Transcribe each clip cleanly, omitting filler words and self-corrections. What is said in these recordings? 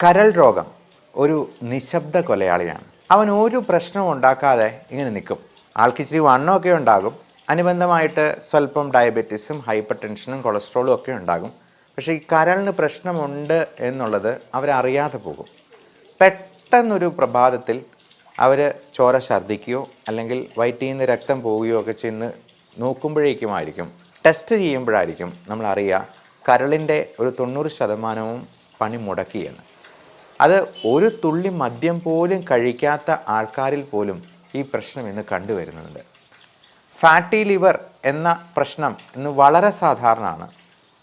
കരൾ രോഗം ഒരു നിശബ്ദ കൊലയാളിയാണ്. അവൻ ഒരു പ്രശ്നവും ഉണ്ടാക്കാതെ ഇങ്ങനെ നിൽക്കും. ആൾക്ക് ഇച്ചിരി വണ്ണമൊക്കെ ഉണ്ടാകും, അനുബന്ധമായിട്ട് സ്വല്പം ഡയബറ്റീസും ഹൈപ്പർ ടെൻഷനും കൊളസ്ട്രോളും ഒക്കെ ഉണ്ടാകും. പക്ഷേ ഈ കരളിന് പ്രശ്നമുണ്ട് എന്നുള്ളത് അവരറിയാതെ പോകും. പെട്ടെന്നൊരു പ്രഭാതത്തിൽ അവർ ചോര ഛർദ്ദിക്കുകയോ അല്ലെങ്കിൽ വയറ്റിൽ നിന്ന് രക്തം പോവുകയോ ഒക്കെ ചെന്ന് നോക്കുമ്പോഴേക്കുമായിരിക്കും, ടെസ്റ്റ് ചെയ്യുമ്പോഴായിരിക്കും നമ്മളറിയുക കരളിൻ്റെ ഒരു 90% പണി മുടക്കിയെന്ന്. അത് ഒരു തുള്ളി മദ്യം പോലും കഴിക്കാത്ത ആൾക്കാരിൽ പോലും ഈ പ്രശ്നം ഇന്ന് കണ്ടുവരുന്നുണ്ട്. ഫാറ്റി ലിവർ എന്ന പ്രശ്നം ഇന്ന് വളരെ സാധാരണമാണ്.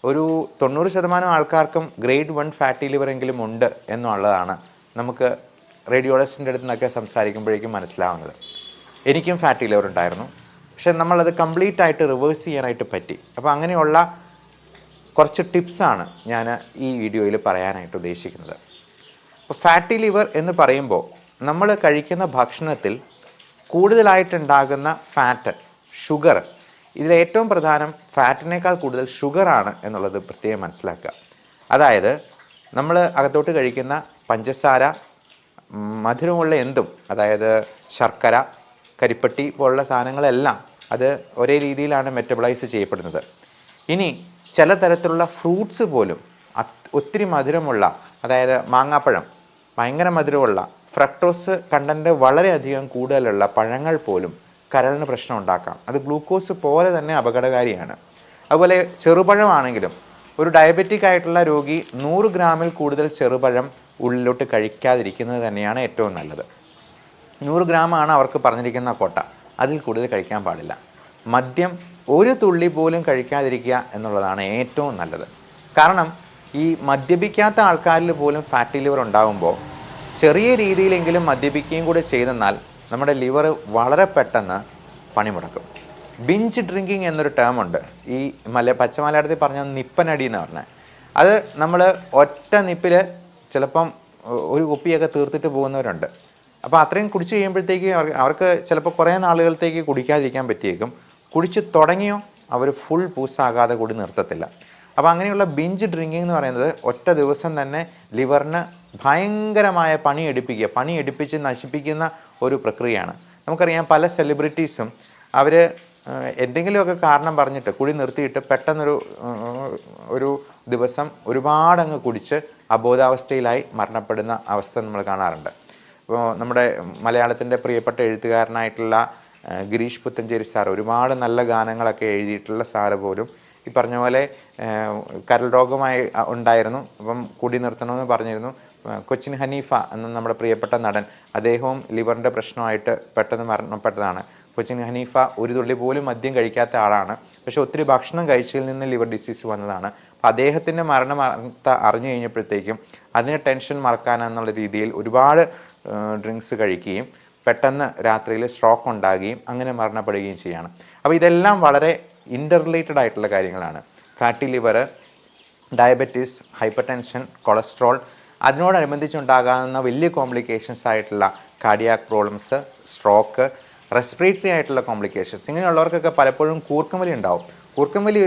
ഒരു 90% ആൾക്കാർക്കും ഗ്രേഡ് 1 ഫാറ്റി ലിവർ എങ്കിലും ഉണ്ട് എന്നുള്ളതാണ് നമുക്ക് റേഡിയോളജിസ്റ്റിൻ്റെ അടുത്ത് നിന്നൊക്കെ സംസാരിക്കുമ്പോഴേക്കും മനസ്സിലാവുന്നത്. എനിക്കും ഫാറ്റി ലിവർ ഉണ്ടായിരുന്നു, പക്ഷെ നമ്മളത് കംപ്ലീറ്റ് ആയിട്ട് റിവേഴ്സ് ചെയ്യാനായിട്ട് പറ്റി. അപ്പോൾ അങ്ങനെയുള്ള കുറച്ച് ടിപ്സാണ് ഞാൻ ഈ വീഡിയോയിൽ പറയാനായിട്ട് ഉദ്ദേശിക്കുന്നത്. അപ്പോൾ ഫാറ്റി ലിവർ എന്ന് പറയുമ്പോൾ നമ്മൾ കഴിക്കുന്ന ഭക്ഷണത്തിൽ കൂടുതലായിട്ടുണ്ടാകുന്ന ഫാറ്റ്, ഷുഗർ, ഇതിലേറ്റവും പ്രധാനം ഫാറ്റിനേക്കാൾ കൂടുതൽ ഷുഗറാണ് എന്നുള്ളത് പ്രത്യേകം മനസ്സിലാക്കുക. അതായത് നമ്മൾ അകത്തോട്ട് കഴിക്കുന്ന പഞ്ചസാര, മധുരമുള്ള എന്തും, അതായത് ശർക്കര, കരിപ്പട്ടി പോലുള്ള സാധനങ്ങളെല്ലാം അത് ഒരേ രീതിയിലാണ് മെറ്റബോളൈസ് ചെയ്യപ്പെടുന്നത്. ഇനി ചില തരത്തിലുള്ള ഫ്രൂട്ട്സ് പോലും ഒത്തിരി മധുരമുള്ള, അതായത് മാങ്ങാപ്പഴം ഭയങ്കര മധുരമുള്ള, ഫ്രക്ടോസ് കണ്ടൻറ്റ് വളരെയധികം കൂടുതലുള്ള പഴങ്ങൾ പോലും കരളിന് പ്രശ്നം ഉണ്ടാക്കാം. അത് ഗ്ലൂക്കോസ് പോലെ തന്നെ അപകടകാരിയാണ്. അതുപോലെ ചെറുപഴമാണെങ്കിലും ഒരു ഡയബറ്റിക് ആയിട്ടുള്ള രോഗി 100 ഗ്രാമിൽ കൂടുതൽ ചെറുപഴം ഉള്ളിലോട്ട് കഴിക്കാതിരിക്കുന്നത് തന്നെയാണ് ഏറ്റവും നല്ലത്. 100 ഗ്രാമാണ് അവർക്ക് പറഞ്ഞിരിക്കുന്ന കോട്ട, അതിൽ കൂടുതൽ കഴിക്കാൻ പാടില്ല. മദ്യം ഒരു തുള്ളി പോലും കഴിക്കാതിരിക്കുക എന്നുള്ളതാണ് ഏറ്റവും നല്ലത്. കാരണം ഈ മദ്യപിക്കാത്ത ആൾക്കാരിൽ പോലും ഫാറ്റി ലിവർ ഉണ്ടാകുമ്പോൾ ചെറിയ രീതിയിലെങ്കിലും മദ്യപിക്കുകയും കൂടെ ചെയ്തെന്നാൽ നമ്മുടെ ലിവർ വളരെ പെട്ടെന്ന് പണിമുടക്കും. ബിഞ്ച് ഡ്രിങ്കിങ് എന്നൊരു ടേം ഉണ്ട്. ഈ പച്ച മലയാളത്തിൽ പറഞ്ഞാൽ നിപ്പനടി എന്ന് പറഞ്ഞാൽ, അത് നമ്മൾ ഒറ്റ നിപ്പിൽ ചിലപ്പം ഒരു കുപ്പിയൊക്കെ തീർത്തിട്ട് പോകുന്നവരുണ്ട്. അപ്പോൾ അത്രയും കുടിച്ച് കഴിയുമ്പോഴത്തേക്ക് അവർക്ക് ചിലപ്പോൾ കുറേ നാളുകളത്തേക്ക് കുടിക്കാതിരിക്കാൻ പറ്റിയേക്കും. കുടിച്ച് തുടങ്ങിയോ അവർ ഫുൾ പൂസാകാതെ കൂടി നിർത്തത്തില്ല. അപ്പോൾ അങ്ങനെയുള്ള ബിഞ്ച് ഡ്രിങ്കിങ് എന്ന് പറയുന്നത് ഒറ്റ ദിവസം തന്നെ ലിവറിന് ഭയങ്കരമായ പണിയെടുപ്പിച്ച് നശിപ്പിക്കുന്ന ഒരു പ്രക്രിയയാണ്. നമുക്കറിയാം പല സെലിബ്രിറ്റീസും അവർ എന്തെങ്കിലുമൊക്കെ കാരണം പറഞ്ഞിട്ട് കുടി നിർത്തിയിട്ട് പെട്ടെന്നൊരു ദിവസം ഒരുപാടങ്ങ് കുടിച്ച് അബോധാവസ്ഥയിലായി മരണപ്പെടുന്ന അവസ്ഥ നമ്മൾ കാണാറുണ്ട്. ഇപ്പോൾ നമ്മുടെ മലയാളത്തിൻ്റെ പ്രിയപ്പെട്ട എഴുത്തുകാരനായിട്ടുള്ള ഗിരീഷ് പുത്തഞ്ചേരി സാർ ഒരുപാട് നല്ല ഗാനങ്ങളൊക്കെ എഴുതിയിട്ടുള്ള സാറ് പോലും ഈ പറഞ്ഞ പോലെ കരൾ രോഗമായി ഉണ്ടായിരുന്നു. അപ്പം കുടി നിർത്തണമെന്ന് പറഞ്ഞിരുന്നു. കൊച്ചിൻ ഹനീഫ എന്ന നമ്മുടെ പ്രിയപ്പെട്ട നടൻ, അദ്ദേഹവും ലിവറിൻ്റെ പ്രശ്നമായിട്ട് പെട്ടെന്ന് മരണപ്പെട്ടതാണ്. കൊച്ചിൻ ഹനീഫ ഒരു തുള്ളി പോലും മദ്യം കഴിക്കാത്ത ആളാണ്, പക്ഷെ ഒത്തിരി ഭക്ഷണം കഴിച്ചതിൽ നിന്ന് ലിവർ ഡിസീസ് വന്നതാണ്. അപ്പോൾ അദ്ദേഹത്തിൻ്റെ മരണം അറിഞ്ഞു കഴിഞ്ഞപ്പോഴത്തേക്കും അതിന് ടെൻഷൻ മറക്കാനെന്നുള്ള രീതിയിൽ ഒരുപാട് ഡ്രിങ്ക്സ് കഴിക്കുകയും പെട്ടെന്ന് രാത്രിയിൽ സ്ട്രോക്ക് ഉണ്ടാകുകയും അങ്ങനെ മരണപ്പെടുകയും ചെയ്യുകയാണ്. അപ്പോൾ ഇതെല്ലാം വളരെ ഇൻ്റർറിലേറ്റഡ് ആയിട്ടുള്ള കാര്യങ്ങളാണ്. Fatty liver, diabetes, hypertension, cholesterol, അതിനോടനുബന്ധിച്ചുണ്ടാകാവുന്ന വലിയ കോംപ്ലിക്കേഷൻസ് ആയിട്ടുള്ള കാർഡിയാക് പ്രോബ്ലംസ്, സ്ട്രോക്ക്, റെസ്പിറേറ്ററി ആയിട്ടുള്ള കോംപ്ലിക്കേഷൻസ്, ഇങ്ങനെയുള്ളവർക്കൊക്കെ പലപ്പോഴും കൂർക്കം വലി ഉണ്ടാവും. കൂർക്കം വലി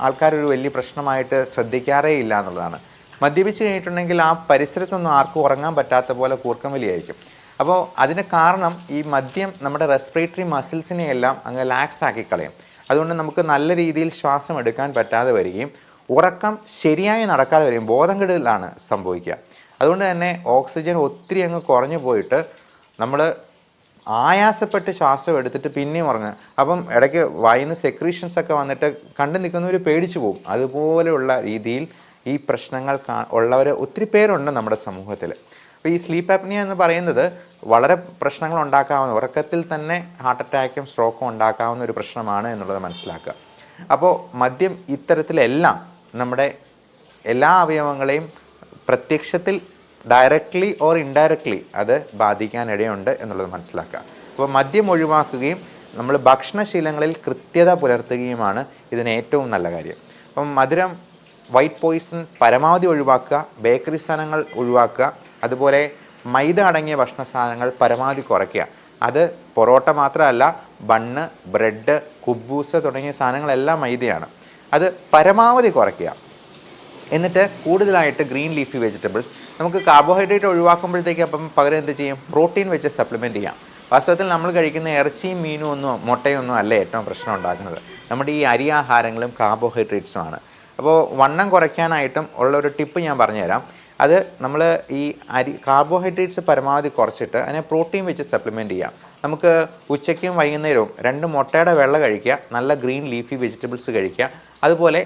ആൾക്കാരൊരു വലിയ പ്രശ്നമായിട്ട് ശ്രദ്ധിക്കാറേ ഇല്ല എന്നുള്ളതാണ്. മദ്യപിച്ച് കഴിഞ്ഞിട്ടുണ്ടെങ്കിൽ ആ പരിസരത്തൊന്നും ആർക്കും ഉറങ്ങാൻ പറ്റാത്ത പോലെ കൂർക്കം വലിയായിരിക്കും. അപ്പോൾ അതിന് കാരണം ഈ മദ്യം നമ്മുടെ റെസ്പിറേറ്ററി മസിൽസിനെയെല്ലാം അങ്ങ് ലാക്സ് ആക്കി കളയും. അതുകൊണ്ട് നമുക്ക് നല്ല രീതിയിൽ ശ്വാസം എടുക്കാൻ പറ്റാതെ വരികയും ഉറക്കം ശരിയായി നടക്കാതെ വരികയും ബോധം കെടലാണ് സംഭവിക്കുക. അതുകൊണ്ട് തന്നെ ഓക്സിജൻ ഒത്തിരി അങ്ങ് കുറഞ്ഞു പോയിട്ട് നമ്മൾ ആയാസപ്പെട്ട് ശ്വാസം എടുത്തിട്ട് പിന്നെയും ഉറങ്ങുക. അപ്പം ഇടയ്ക്ക് വായിന്ന് സെക്രീഷൻസ് ഒക്കെ വന്നിട്ട് കണ്ടു നിൽക്കുന്നവർ പേടിച്ചു പോകും. അതുപോലെയുള്ള രീതിയിൽ ഈ പ്രശ്നങ്ങൾ ഉള്ളവർ ഒത്തിരി പേരുണ്ട് നമ്മുടെ സമൂഹത്തിൽ. അപ്പോൾ ഈ സ്ലീപ്പ് ആപ്നിയ എന്ന് പറയുന്നത് വളരെ പ്രശ്നങ്ങൾ ഉണ്ടാക്കാവുന്ന, ഉറക്കത്തിൽ തന്നെ ഹാർട്ട് അറ്റാക്കും സ്ട്രോക്കും ഉണ്ടാക്കാവുന്ന ഒരു പ്രശ്നമാണ് എന്നുള്ളത് മനസ്സിലാക്കുക. അപ്പോൾ മദ്യം ഇത്തരത്തിലെല്ലാം നമ്മുടെ എല്ലാ അവയവങ്ങളെയും പ്രത്യക്ഷത്തിൽ ഡയറക്റ്റ്ലി ഓർ ഇൻഡയറക്ട്ലി അത് ബാധിക്കാനിടയുണ്ട് എന്നുള്ളത് മനസ്സിലാക്കുക. അപ്പോൾ മദ്യം ഒഴിവാക്കുകയും നമ്മൾ ഭക്ഷണശീലങ്ങളിൽ കൃത്യത പുലർത്തുകയുമാണ് ഇതിന് ഏറ്റവും നല്ല കാര്യം. അപ്പം മധുരം, വൈറ്റ് പോയിസൺ പരമാവധി ഒഴിവാക്കുക, ബേക്കറി സാധനങ്ങൾ ഒഴിവാക്കുക, അതുപോലെ മൈദ അടങ്ങിയ ഭക്ഷണ സാധനങ്ങൾ പരമാവധി കുറയ്ക്കുക. അത് പൊറോട്ട മാത്രമല്ല, ബണ്ണ്, ബ്രെഡ്, കുബൂസ് തുടങ്ങിയ സാധനങ്ങളെല്ലാം മൈദയാണ്. അത് പരമാവധി കുറയ്ക്കുക. എന്നിട്ട് കൂടുതലായിട്ട് ഗ്രീൻ ലീഫി വെജിറ്റബിൾസ്, നമുക്ക് കാർബോഹൈഡ്രേറ്റ് ഒഴിവാക്കുമ്പോഴത്തേക്ക് അപ്പം പകരം എന്ത് ചെയ്യും, പ്രോട്ടീൻ വെച്ച് സപ്ലിമെൻറ്റ് ചെയ്യാം. വാസ്തവത്തിൽ നമ്മൾ കഴിക്കുന്ന ഇറച്ചിയും മീനും ഒന്നും മുട്ടയൊന്നും അല്ല ഏറ്റവും പ്രശ്നം ഉണ്ടാക്കുന്നത്, നമ്മുടെ ഈ അരി ആഹാരങ്ങളും കാർബോഹൈഡ്രേറ്റ്സുമാണ്. അപ്പോൾ വണ്ണം കുറയ്ക്കാനായിട്ടും ഉള്ളൊരു ടിപ്പ് ഞാൻ പറഞ്ഞുതരാം. അത് നമ്മൾ ഈ കാർബോഹൈഡ്രേറ്റ്സ് പരമാവധി കുറച്ചിട്ട് അതിനെ പ്രോട്ടീൻ വെച്ച് സപ്ലിമെൻറ്റ് ചെയ്യാം. നമുക്ക് ഉച്ചയ്ക്കും വൈകുന്നേരവും 2 മുട്ടയുടെ വെള്ള കഴിക്കുക, നല്ല ഗ്രീൻ ലീഫി വെജിറ്റബിൾസ് കഴിക്കുക, അതുപോലെ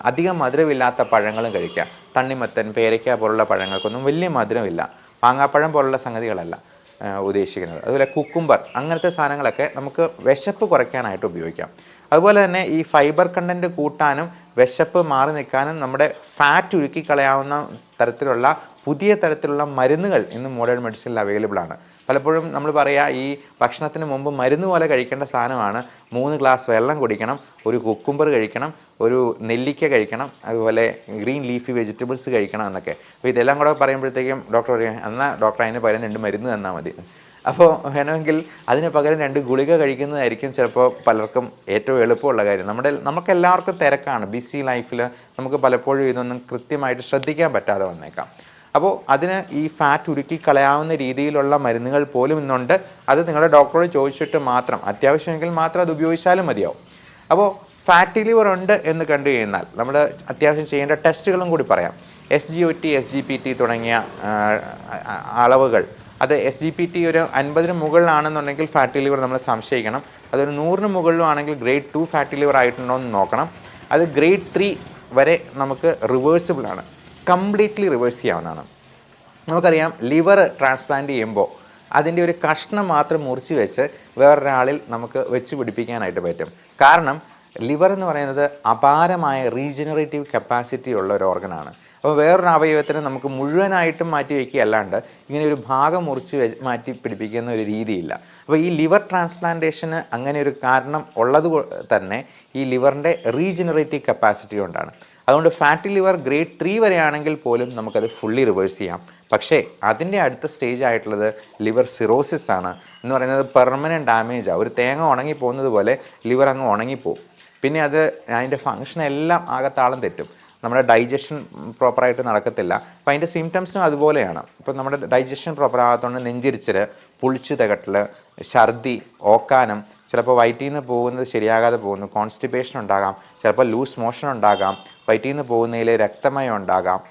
അധികം മധുരമില്ലാത്ത പഴങ്ങളും കഴിക്കുക. തണ്ണിമത്തൻ, പേരയ്ക്ക പോലുള്ള പഴങ്ങൾക്കൊന്നും വലിയ മധുരമില്ല, മാങ്ങാപ്പഴം പോലുള്ള സംഗതികളല്ല ഉദ്ദേശിക്കുന്നത്. അതുപോലെ കുക്കുംബർ, അങ്ങനത്തെ സാധനങ്ങളൊക്കെ നമുക്ക് വിശപ്പ് കുറയ്ക്കാനായിട്ട് ഉപയോഗിക്കാം. അതുപോലെ തന്നെ ഈ ഫൈബർ കണ്ടൻറ്റ് കൂട്ടാനും വിശപ്പ് മാറി നിൽക്കാനും നമ്മുടെ ഫാറ്റ് ഉരുക്കിക്കളയാവുന്ന തരത്തിലുള്ള പുതിയ തരത്തിലുള്ള മരുന്നുകൾ ഇന്ന് മോഡേൺ മെഡിസിനിൽ അവൈലബിൾ ആണ്. പലപ്പോഴും നമ്മൾ പറയുക, ഈ ഭക്ഷണത്തിന് മുമ്പ് മരുന്ന് പോലെ കഴിക്കേണ്ട സാധനമാണ് 3 ഗ്ലാസ് വെള്ളം കുടിക്കണം, ഒരു കുക്കുംബർ കഴിക്കണം, ഒരു നെല്ലിക്ക കഴിക്കണം, അതുപോലെ ഗ്രീൻ ലീഫി വെജിറ്റബിൾസ് കഴിക്കണം എന്നൊക്കെ. അപ്പോൾ ഇതെല്ലാം കൂടെ പറയുമ്പോഴത്തേക്കും ഡോക്ടർ പറയും, എന്നാൽ ഡോക്ടർ അതിന് പകരം 2 മരുന്ന് തന്നാൽ മതി. അപ്പോൾ വേണമെങ്കിൽ അതിന് പകരം 2 ഗുളിക കഴിക്കുന്നതായിരിക്കും ചിലപ്പോൾ പലർക്കും ഏറ്റവും എളുപ്പമുള്ള കാര്യം. നമുക്കെല്ലാവർക്കും തിരക്കാണ്, ബിസി ലൈഫിൽ നമുക്ക് പലപ്പോഴും ഇതൊന്നും കൃത്യമായിട്ട് ശ്രദ്ധിക്കാൻ പറ്റാതെ വന്നേക്കാം. അപ്പോൾ അതിന് ഈ ഫാറ്റ് ഉരുക്കി കളയാവുന്ന രീതിയിലുള്ള മരുന്നുകൾ പോലും ഇന്നുണ്ട്. അത് നിങ്ങളുടെ ഡോക്ടറോട് ചോദിച്ചിട്ട് മാത്രം, അത്യാവശ്യമെങ്കിൽ മാത്രം അത് ഉപയോഗിച്ചാലും മതിയാവും. അപ്പോൾ ഫാറ്റി ലിവർ ഉണ്ട് എന്ന് കണ്ടു കഴിഞ്ഞാൽ നമ്മൾ അത്യാവശ്യം ചെയ്യേണ്ട ടെസ്റ്റുകളും കൂടി പറയാം. SGOT, SGPT തുടങ്ങിയ അളവുകൾ, അത് SGPT ഒരു 50-ന് മുകളിലാണെന്നുണ്ടെങ്കിൽ ഫാറ്റി ലിവർ നമ്മൾ സംശയിക്കണം. അതൊരു 100-ന് മുകളിലാണെങ്കിൽ ഗ്രേഡ് 2 ഫാറ്റി ലിവർ ആയിട്ടുണ്ടോ എന്ന് നോക്കണം. അത് ഗ്രേഡ് 3 വരെ നമുക്ക് റിവേഴ്സിബിളാണ്, കംപ്ലീറ്റ്ലി റിവേഴ്സ് ചെയ്യാവുന്നതാണ്. നമുക്കറിയാം, ലിവർ ട്രാൻസ്പ്ലാന്റ് ചെയ്യുമ്പോൾ അതിൻ്റെ ഒരു കഷ്ണം മാത്രം മുറിച്ച് വെച്ച് വേറൊരാളിൽ നമുക്ക് വെച്ച് പിടിപ്പിക്കാനായിട്ട് പറ്റും. കാരണം ലിവർ എന്ന് പറയുന്നത് അപാരമായ റീജനറേറ്റീവ് കപ്പാസിറ്റി ഉള്ള ഒരു ഓർഗനാണ്. അപ്പോൾ വേറൊരു അവയവത്തിന് നമുക്ക് മുഴുവനായിട്ടും മാറ്റി വയ്ക്കുക അല്ലാണ്ട് ഇങ്ങനെ ഒരു ഭാഗം മുറിച്ച് മാറ്റി പിടിപ്പിക്കുന്ന ഒരു രീതിയില്ല. അപ്പോൾ ഈ ലിവർ ട്രാൻസ്പ്ലാന്റേഷന് അങ്ങനെ ഒരു കാരണം ഉള്ളത് തന്നെ ഈ ലിവറിൻ്റെ റീജനറേറ്റീവ് കപ്പാസിറ്റി കൊണ്ടാണ്. അതുകൊണ്ട് ഫാറ്റി ലിവർ ഗ്രേഡ് 3 വരെയാണെങ്കിൽ പോലും നമുക്കത് ഫുള്ളി റിവേഴ്സ് ചെയ്യാം. പക്ഷേ അതിൻ്റെ അടുത്ത സ്റ്റേജ് ആയിട്ടുള്ളത് ലിവർ സിറോസിസ് ആണ്. എന്ന് പറയുന്നത് പെർമനൻറ്റ് ഡാമേജാണ്. ഒരു തേങ്ങ ഉണങ്ങിപ്പോകുന്നത് പോലെ ലിവർ അങ്ങ് ഉണങ്ങിപ്പോവും. പിന്നെ അതിൻ്റെ ഫങ്ഷൻ എല്ലാം ആകത്താളം തെറ്റും. നമ്മുടെ ഡൈജഷൻ പ്രോപ്പറായിട്ട് നടക്കത്തില്ല. അപ്പോൾ അതിൻ്റെ സിംറ്റംസും അതുപോലെയാണ്. ഇപ്പോൾ നമ്മുടെ ഡൈജഷൻ പ്രോപ്പർ ആകാത്തതുകൊണ്ട് നെഞ്ചിരിച്ചൽ, പുളിച്ച് തകട്ടൽ, ഛർദി, ഓക്കാനം, ചിലപ്പോൾ വയറ്റിൽ നിന്ന് പോകുന്നത് ശരിയാകാതെ പോകുന്നു, കോൺസ്റ്റിപ്പേഷൻ ഉണ്ടാകാം, ചിലപ്പോൾ ലൂസ് മോഷൻ ഉണ്ടാകാം, വയറ്റിൽ നിന്ന് പോകുന്നതിൽ രക്തമയം ഉണ്ടാകാം.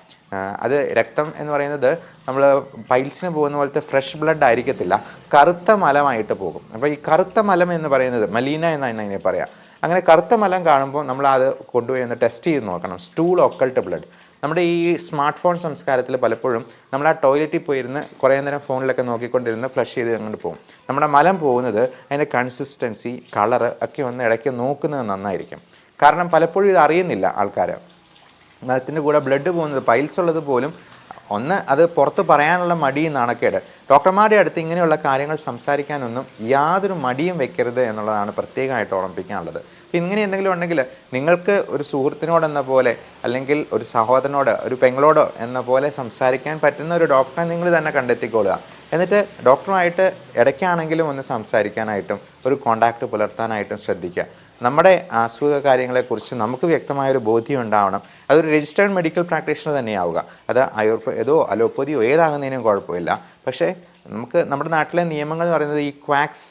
അത് രക്തം എന്ന് പറയുന്നത് നമ്മൾ പൈൽസിന് പോകുന്ന പോലത്തെ ഫ്രഷ് ബ്ലഡ് ആയിരിക്കത്തില്ല, കറുത്ത മലമായിട്ട് പോകും. അപ്പോൾ ഈ കറുത്ത മലം എന്ന് പറയുന്നത് മലീന എന്നാണ് അതിനെ പറയാം. അങ്ങനെ കറുത്ത മലം കാണുമ്പോൾ നമ്മൾ അത് കൊണ്ടുപോയി ഒന്ന് ടെസ്റ്റ് ചെയ്ത് നോക്കണം. Stool occult blood. നമ്മുടെ ഈ സ്മാർട്ട് ഫോൺ സംസ്കാരത്തിൽ പലപ്പോഴും നമ്മൾ ആ ടോയ്ലറ്റിൽ പോയിരുന്ന് കുറേ നേരം ഫോണിലൊക്കെ നോക്കിക്കൊണ്ടിരുന്ന് ഫ്ലഷ് ചെയ്ത് അങ്ങോട്ട് പോകും. നമ്മുടെ മലം പോകുന്നത് അതിൻ്റെ കൺസിസ്റ്റൻസി, കളറ് ഒക്കെ ഒന്ന് ഇടയ്ക്ക് നോക്കുന്നത് നന്നായിരിക്കും. കാരണം പലപ്പോഴും ഇത് അറിയുന്നില്ല ആൾക്കാർ. മലത്തിൻ്റെ കൂടെ ബ്ലഡ് പോകുന്നത്, പൈൽസ് ഉള്ളത് പോലും അത് പുറത്ത് പറയാനുള്ള മടിയും നാണക്കേട്. ഡോക്ടർമാരുടെ അടുത്ത് ഇങ്ങനെയുള്ള കാര്യങ്ങൾ സംസാരിക്കാനൊന്നും യാതൊരു മടിയും വെക്കരുത് എന്നുള്ളതാണ് പ്രത്യേകമായിട്ട് ഓർമ്മിപ്പിക്കാനുള്ളത്. ഇങ്ങനെ എന്തെങ്കിലും ഉണ്ടെങ്കിൽ നിങ്ങൾക്ക് ഒരു സുഹൃത്തിനോടെന്ന പോലെ, അല്ലെങ്കിൽ ഒരു സഹോദരനോട്, ഒരു പെങ്ങളോടോ എന്ന പോലെ സംസാരിക്കാൻ പറ്റുന്ന ഒരു ഡോക്ടറെ നിങ്ങൾ തന്നെ കണ്ടെത്തിക്കൊള്ളുക. എന്നിട്ട് ഡോക്ടറുമായിട്ട് ഇടയ്ക്കാണെങ്കിലും ഒന്ന് സംസാരിക്കാനായിട്ടും ഒരു കോണ്ടാക്റ്റ് പുലർത്താനായിട്ടും ശ്രദ്ധിക്കുക. നമ്മുടെ അസുഖ കാര്യങ്ങളെക്കുറിച്ച് നമുക്ക് വ്യക്തമായൊരു ബോധ്യം ഉണ്ടാവണം. അതൊരു രജിസ്റ്റേർഡ് മെഡിക്കൽ പ്രാക്ടീഷണർ തന്നെയാവുക. അത് ആയുർവേദോ അലോപ്പതിയോ ഏതാകുന്നതിനും കുഴപ്പമില്ല. പക്ഷേ നമ്മുടെ നാട്ടിലെ നിയമങ്ങൾ എന്ന് പറയുന്നത് ഈ ക്വാക്സ്,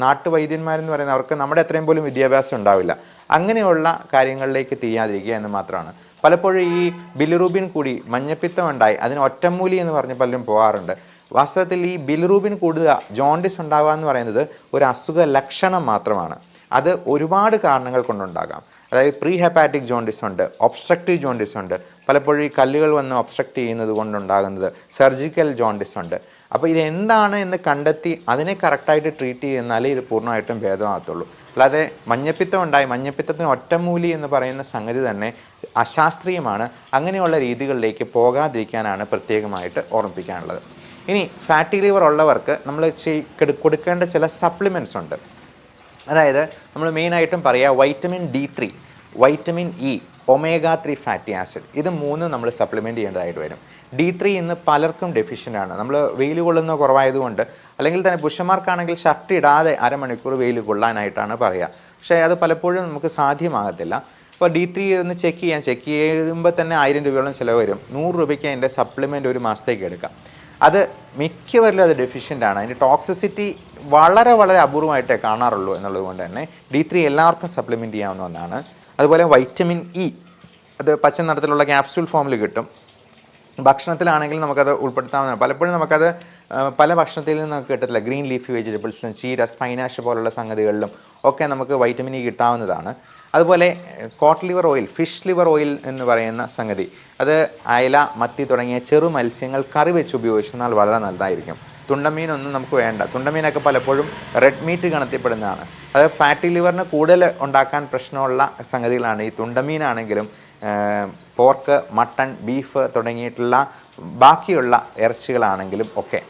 നാട്ടുവൈദ്യന്മാരെന്ന് പറയുന്നത് അവർക്ക് നമ്മുടെ അത്രയും പോലും വിദ്യാഭ്യാസം ഉണ്ടാവില്ല. അങ്ങനെയുള്ള കാര്യങ്ങളിലേക്ക് തിരിയാതിരിക്കുക എന്ന് മാത്രമാണ്. പലപ്പോഴും ഈ ബിലിറൂബിൻ കൂടി മഞ്ഞപ്പിത്തം ഉണ്ടായി അതിന് ഒറ്റമൂലി എന്ന് പറഞ്ഞ് പലരും പോകാറുണ്ട്. വാസ്തവത്തിൽ ഈ ബിലിറൂബിൻ കൂടുക, ജോണ്ടിസ് ഉണ്ടാവുക എന്ന് പറയുന്നത് ഒരു അസുഖ ലക്ഷണം മാത്രമാണ്. അത് ഒരുപാട് കാരണങ്ങൾ കൊണ്ടുണ്ടാകാം. അതായത് പ്രീ ഹെപ്പാറ്റിക് ജോണ്ടിസ് ഉണ്ട്, ഒബ്സ്ട്രക്റ്റീവ് ജോണ്ടിസ് ഉണ്ട്, പലപ്പോഴും ഈ കല്ലുകൾ വന്ന് ഒബ്സ്ട്രക്റ്റ് ചെയ്യുന്നത് കൊണ്ടുണ്ടാകുന്നത് സർജിക്കൽ ജോണ്ടിസ് ഉണ്ട്. അപ്പോൾ ഇതെന്താണ് എന്ന് കണ്ടെത്തി അതിനെ കറക്റ്റായിട്ട് ട്രീറ്റ് ചെയ്യുന്നാലേ ഇത് പൂർണ്ണമായിട്ടും ഭേദമാകത്തുള്ളൂ. അല്ലാതെ മഞ്ഞപ്പിത്തം ഉണ്ടായി, മഞ്ഞപ്പിത്തത്തിന് ഒറ്റമൂലി എന്ന് പറയുന്ന സംഗതി തന്നെ അശാസ്ത്രീയമാണ്. അങ്ങനെയുള്ള രീതികളിലേക്ക് പോകാതിരിക്കാനാണ് പ്രത്യേകമായിട്ട് ഓർമ്മിപ്പിക്കാനുള്ളത്. ഇനി ഫാറ്റി ലിവർ ഉള്ളവർക്ക് നമ്മൾ കൊടുക്കേണ്ട ചില സപ്ലിമെൻറ്റ്സ് ഉണ്ട്. അതായത് നമ്മൾ മെയിനായിട്ടും പറയുക vitamin D3, vitamin E, omega 3 fatty acid, ഇത് 3 നമ്മൾ സപ്ലിമെൻറ്റ് ചെയ്യേണ്ടതായിട്ട് വരും. D3 ഇന്ന് പലർക്കും ഡെഫിഷ്യൻ്റ് ആണ്. നമ്മൾ വെയിൽ കൊള്ളുന്ന കുറവായതുകൊണ്ട്, അല്ലെങ്കിൽ തന്നെ പുരുഷന്മാർക്കാണെങ്കിൽ ഷർട്ട് ഇടാതെ അരമണിക്കൂർ വെയിൽ കൊള്ളാനായിട്ടാണ് പറയുക. പക്ഷേ അത് പലപ്പോഴും നമുക്ക് സാധ്യമാകത്തില്ല. അപ്പോൾ D3 ഒന്ന് ചെക്ക് ചെയ്യുമ്പോൾ തന്നെ 1000 രൂപയോളം ചിലവ് വരും. 100 രൂപയ്ക്ക് അതിൻ്റെ സപ്ലിമെൻ്റ് ഒരു മാസത്തേക്ക് എടുക്കാം. അത് മിക്കവരിലും അത് ഡെഫിഷ്യൻ്റ് ആണ്. അതിൻ്റെ ടോക്സിസിറ്റി വളരെ വളരെ അപൂർവമായിട്ടേ കാണാറുള്ളൂ എന്നുള്ളത് കൊണ്ട് തന്നെ D3 എല്ലാവർക്കും സപ്ലിമെൻറ്റ് ചെയ്യാവുന്ന ഒന്നാണ്. അതുപോലെ വൈറ്റമിൻ ഇ അത് പച്ച നിറത്തിലുള്ള ക്യാപ്സ്യൂൾ ഫോമിൽ കിട്ടും. ഭക്ഷണത്തിലാണെങ്കിൽ നമുക്കത് ഉൾപ്പെടുത്താവുന്നതാണ്. പലപ്പോഴും നമുക്കത് പല ഭക്ഷണത്തിൽ നിന്ന് നമുക്ക് കിട്ടത്തില്ല. ഗ്രീൻ ലീഫി വെജിറ്റബിൾസിലും ചീര, സ്പൈനാഷ് പോലുള്ള സംഗതികളിലും ഒക്കെ നമുക്ക് വൈറ്റമിൻ ഇ കിട്ടാവുന്നതാണ്. അതുപോലെ cod liver oil, fish liver oil എന്ന് പറയുന്ന സംഗതി, അത് അയല, മത്തി തുടങ്ങിയ ചെറു മത്സ്യങ്ങൾ കറി വെച്ച് ഉപയോഗിച്ചാൽ വളരെ നല്ലതായിരിക്കും. തുണ്ടമീനൊന്നും നമുക്ക് വേണ്ട. തുണ്ടമീനൊക്കെ പലപ്പോഴും റെഡ് മീറ്റ് ഗണത്തിൽപ്പെടുന്നതാണ്. അത് ഫാറ്റി ലിവറിന് കൂടുതൽ ഉണ്ടാക്കാൻ പ്രശ്നമുള്ള സംഗതികളാണ്. ഈ തുണ്ടമീനാണെങ്കിലും പോർക്ക്, മട്ടൺ, ബീഫ് തുടങ്ങിയിട്ടുള്ള ബാക്കിയുള്ള ഇറച്ചികളാണെങ്കിലും ഒക്കെ.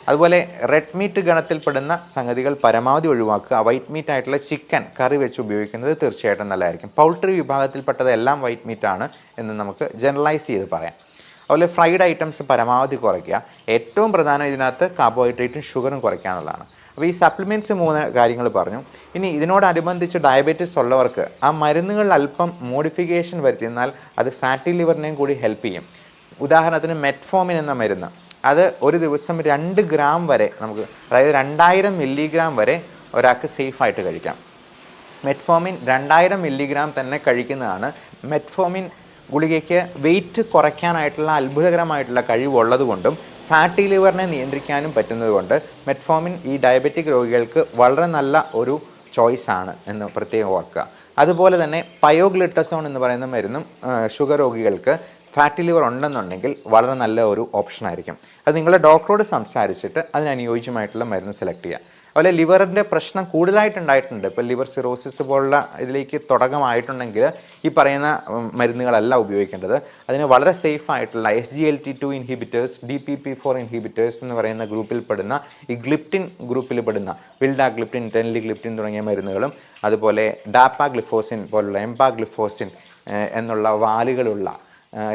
അതുപോലെ റെഡ് മീറ്റ് ഗണത്തിൽപ്പെടുന്ന സംഗതികൾ പരമാവധി ഒഴിവാക്കുക. വൈറ്റ് മീറ്റ് ആയിട്ടുള്ള ചിക്കൻ കറി വെച്ച് ഉപയോഗിക്കുന്നത് തീർച്ചയായിട്ടും നല്ലതായിരിക്കും. പൗൾട്രി വിഭാഗത്തിൽപ്പെട്ടത് എല്ലാം വൈറ്റ് മീറ്റാണ് എന്ന് നമുക്ക് ജനറലൈസ് ചെയ്ത് പറയാം. അതുപോലെ ഫ്രൈഡ് ഐറ്റംസ് പരമാവധി കുറയ്ക്കുക. ഏറ്റവും പ്രധാനം ഇതിനകത്ത് കാർബോഹൈഡ്രേറ്റും ഷുഗറും കുറയ്ക്കുക എന്നുള്ളതാണ്. അപ്പോൾ ഈ സപ്ലിമെൻറ്റ്സ് 3 കാര്യങ്ങൾ പറഞ്ഞു. ഇനി ഇതിനോടനുബന്ധിച്ച് ഡയബറ്റീസ് ഉള്ളവർക്ക് ആ മരുന്നുകളിൽ അല്പം മോഡിഫിക്കേഷൻ വരുത്തിയെന്നാൽ അത് ഫാറ്റി ലിവറിനെയും കൂടി ഹെൽപ്പ് ചെയ്യും. ഉദാഹരണത്തിന് മെറ്റ്ഫോമിൻ എന്ന മരുന്ന്, അത് ഒരു ദിവസം 2 ഗ്രാം വരെ നമുക്ക്, അതായത് 2000 മില്ലിഗ്രാം വരെ ഒരാൾക്ക് സേഫായിട്ട് കഴിക്കാം. മെറ്റ്ഫോമിൻ 2000 മില്ലിഗ്രാം തന്നെ കഴിക്കുന്നതാണ്. മെറ്റ്ഫോമിൻ ഗുളികയ്ക്ക് വെയിറ്റ് കുറയ്ക്കാനായിട്ടുള്ള അത്ഭുതകരമായിട്ടുള്ള കഴിവുള്ളത് കൊണ്ടും ഫാറ്റി ലിവറിനെ നിയന്ത്രിക്കാനും പറ്റുന്നതുകൊണ്ട് മെറ്റ്ഫോമിൻ ഈ ഡയബറ്റിക് രോഗികൾക്ക് വളരെ നല്ല ഒരു ചോയ്സാണ് എന്ന് പ്രത്യേകം ഓർക്കുക. അതുപോലെ തന്നെ പയോഗ്ലിട്ടസോൺ എന്ന് പറയുന്ന മരുന്നും ഷുഗർ രോഗികൾക്ക് ഫാറ്റി ലിവർ ഉണ്ടെന്നുണ്ടെങ്കിൽ വളരെ നല്ല ഒരു ഓപ്ഷനായിരിക്കും. അത് നിങ്ങളുടെ ഡോക്ടറോട് സംസാരിച്ചിട്ട് അതിനനുയോജ്യമായിട്ടുള്ള മരുന്ന് സെലക്ട് ചെയ്യുക. അതുപോലെ ലിവറിൻ്റെ പ്രശ്നം കൂടുതലായിട്ടുണ്ടായിട്ടുണ്ട്. ഇപ്പോൾ ലിവർ സിറോസിസ് പോലുള്ള ഇതിലേക്ക് തുടക്കമായിട്ടുണ്ടെങ്കിൽ ഈ പറയുന്ന മരുന്നുകളല്ല ഉപയോഗിക്കേണ്ടത്. അതിന് വളരെ സേഫ് ആയിട്ടുള്ള SGLT2 ഇൻഹിബിറ്റേഴ്സ്, DPP4 ഇൻഹിബിറ്റേഴ്സ് എന്ന് പറയുന്ന ഗ്രൂപ്പിൽപ്പെടുന്ന ഈ ഗ്ലിപ്റ്റിൻ ഗ്രൂപ്പിൽപ്പെടുന്ന വിൽഡാഗ്ലിപ്റ്റിൻ, ടെൻലിഗ്ലിപ്റ്റിൻ തുടങ്ങിയ മരുന്നുകളും അതുപോലെ ഡാപ്പാഗ്ലിഫോസിൻ പോലുള്ള എംപാഗ്ലിഫോസിൻ എന്നുള്ള വാലുകളുള്ള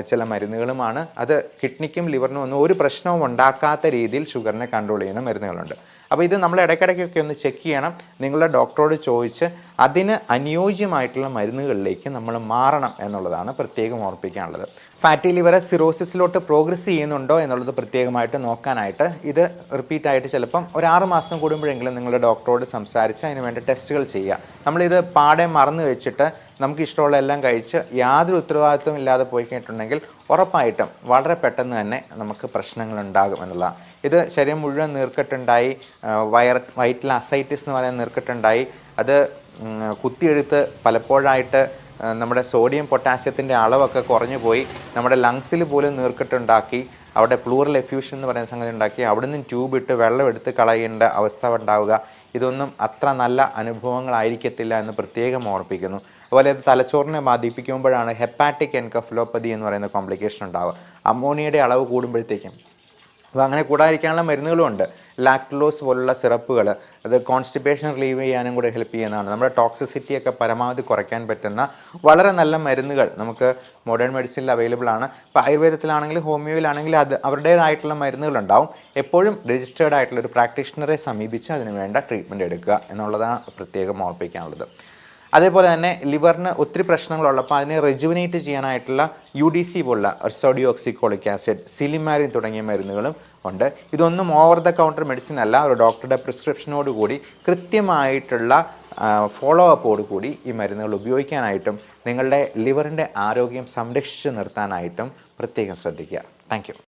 ചില മരുന്നുകളുമാണ്. അത് കിഡ്നിക്കും ലിവറിനും ഒന്നും ഒരു പ്രശ്നവും ഉണ്ടാക്കാത്ത രീതിയിൽ ഷുഗറിനെ കൺട്രോൾ ചെയ്യുന്ന മരുന്നുകളുണ്ട്. അപ്പോൾ ഇത് നമ്മൾ ഇടയ്ക്കിടയ്ക്കൊക്കെ ഒന്ന് ചെക്ക് ചെയ്യണം. നിങ്ങളുടെ ഡോക്ടറോട് ചോദിച്ച് അതിന് അനുയോജ്യമായിട്ടുള്ള മരുന്നുകളിലേക്ക് നമ്മൾ മാറണം എന്നുള്ളതാണ് പ്രത്യേകം ഓർപ്പിക്കാനുള്ളത്. ഫാറ്റി ലിവർ സിറോസിസിലോട്ട് പ്രോഗ്രസ് ചെയ്യുന്നുണ്ടോ എന്നുള്ളത് പ്രത്യേകമായിട്ട് നോക്കാനായിട്ട് ഇത് റിപ്പീറ്റായിട്ട് ചിലപ്പം ഒരു 6 മാസം കൂടുമ്പോഴെങ്കിലും നിങ്ങളുടെ ഡോക്ടറോട് സംസാരിച്ച് അതിന് വേണ്ട ടെസ്റ്റുകൾ ചെയ്യുക. നമ്മളിത് പാടെ മറന്നു വെച്ചിട്ട് നമുക്ക് ഇഷ്ടമുള്ള എല്ലാം കഴിച്ച് യാതൊരു ഉത്തരവാദിത്വം ഇല്ലാതെ പോയി കഴിഞ്ഞിട്ടുണ്ടെങ്കിൽ ഉറപ്പായിട്ടും വളരെ പെട്ടെന്ന് തന്നെ നമുക്ക് പ്രശ്നങ്ങൾ ഉണ്ടാകും എന്നുള്ളതാണ്. ഇത് ശരീരം മുഴുവൻ നീർക്കെട്ടുണ്ടായി, വയറ്റിൽ അസൈറ്റിസ് എന്ന് പറയുന്ന നീർക്കെട്ടുണ്ടായി, അത് കുത്തിയെഴുത്ത് പലപ്പോഴായിട്ട് നമ്മുടെ സോഡിയം പൊട്ടാസ്യത്തിൻ്റെ അളവൊക്കെ കുറഞ്ഞു പോയി നമ്മുടെ ലങ്സിൽ പോലും നീർക്കെട്ടുണ്ടാക്കി, അവിടെ പ്ലൂറൽ എഫ്യൂഷൻ എന്ന് പറയുന്ന സംഗതി ഉണ്ടാക്കി അവിടെ നിന്ന് ട്യൂബ് ഇട്ട് വെള്ളം എടുത്ത് കളയേണ്ട അവസ്ഥ ഉണ്ടാവുക. ഇതൊന്നും അത്ര നല്ല അനുഭവങ്ങളായിരിക്കത്തില്ല എന്ന് പ്രത്യേകം ഓർപ്പിക്കുന്നു. അതുപോലെ അത് തലച്ചോറിനെ ബാധിപ്പിക്കുമ്പോഴാണ് ഹെപ്പാറ്റിക് എൻകഫലോപ്പതി എന്ന് പറയുന്ന കോംപ്ലിക്കേഷൻ ഉണ്ടാവുക. അമോണിയയുടെ അളവ് കൂടുമ്പോഴത്തേക്കും. അപ്പോൾ അങ്ങനെ കൂടാതിരിക്കാനുള്ള മരുന്നുകളുമുണ്ട്. ലാക്ടലോസ് പോലുള്ള സിറപ്പുകൾ, അത് കോൺസ്റ്റിപ്പേഷൻ റിലീവ് ചെയ്യാനും കൂടെ ഹെൽപ്പ് ചെയ്യുന്നതാണ്. നമ്മുടെ ടോക്സിസിറ്റിയൊക്കെ പരമാവധി കുറയ്ക്കാൻ പറ്റുന്ന വളരെ നല്ല മരുന്നുകൾ നമുക്ക് മോഡേൺ മെഡിസിനിൽ അവൈലബിൾ ആണ്. ഇപ്പോൾ ആയുർവേദത്തിലാണെങ്കിലും ഹോമിയോയിലാണെങ്കിലും അത് അവരുടേതായിട്ടുള്ള മരുന്നുകളുണ്ടാവും. എപ്പോഴും രജിസ്റ്റേർഡ് ആയിട്ടുള്ള ഒരു പ്രാക്ടീഷണറെ സമീപിച്ച് അതിന് വേണ്ട ട്രീറ്റ്മെൻറ്റ് എടുക്കുക എന്നുള്ളതാണ് പ്രത്യേകം ഓർപ്പിക്കാനുള്ളത്. അതേപോലെ തന്നെ ലിവറിന് ഒത്തിരി പ്രശ്നങ്ങളുള്ളപ്പോൾ അതിനെ റെജുവിനേറ്റ് ചെയ്യാനായിട്ടുള്ള UDC പോലുള്ള സോഡിയോക്സിക്കോളിക് ആസിഡ്, സിലിമാരിൻ തുടങ്ങിയ മരുന്നുകളും ഉണ്ട്. ഇതൊന്നും ഓവർ ദ കൗണ്ടർ മെഡിസിൻ അല്ല. ഒരു ഡോക്ടറുടെ പ്രിസ്ക്രിപ്ഷനോട് കൂടി കൃത്യമായിട്ടുള്ള ഫോളോ അപ്പോട് കൂടി ഈ മരുന്നുകൾ ഉപയോഗിക്കാനായിട്ടും നിങ്ങളുടെ ലിവറിൻ്റെ ആരോഗ്യം സംരക്ഷിച്ച് നിർത്താനായിട്ടും പ്രത്യേകം ശ്രദ്ധിക്കുക. Thank you.